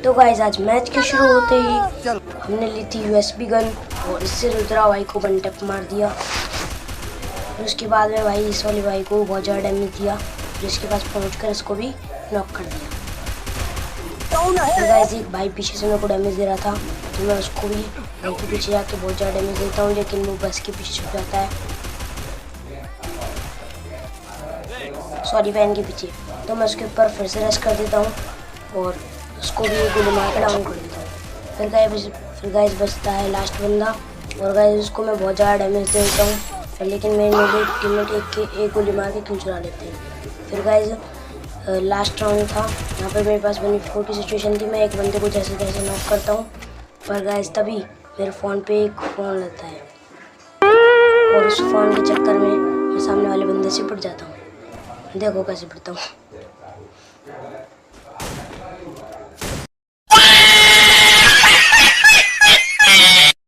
तो गाइस आज मैच के शुरू होते ही हमने ली थी यूएसबी गन और इससे रुद्रा भाई को वन टैप मार दिया। और उसके बाद में भाई इस वाले भाई को बहुत ज़्यादा डैमेज दिया, जिसके पास पहुंचकर इसको भी नॉक कर दिया। तो गाइस एक भाई पीछे से मेरे को डैमेज दे रहा था, तो मैं उसको भी भाई के पीछे जाके बहुत ज़्यादा डैमेज देता हूँ, लेकिन वो बस के पीछे छुप जाता है, सॉरी वैन के पीछे। तो मैं उसके ऊपर फिर से रश कर देता हूँ और उसको भी गोली मार कर डाउन कर देता हूँ। फिर गाइस बचता है लास्ट बंदा, और गाइस उसको मैं बहुत ज़्यादा डैमेज दे देता हूँ, लेकिन मेरे टीममेट एक गोली मार के किल चुरा लेते हैं। फिर गाइस लास्ट राउंड था, यहाँ पर मेरे पास 1v4 की सिचुएशन थी। मैं एक बंदे को जैसे तैसे नॉक करता हूँ, पर गाइस तभी मेरे फ़ोन पे एक फ़ोन लगता है और उस फ़ोन के चक्कर में मैं सामने वाले बंदे से पिट जाता हूँ। देखो कैसे पिटता हूँ।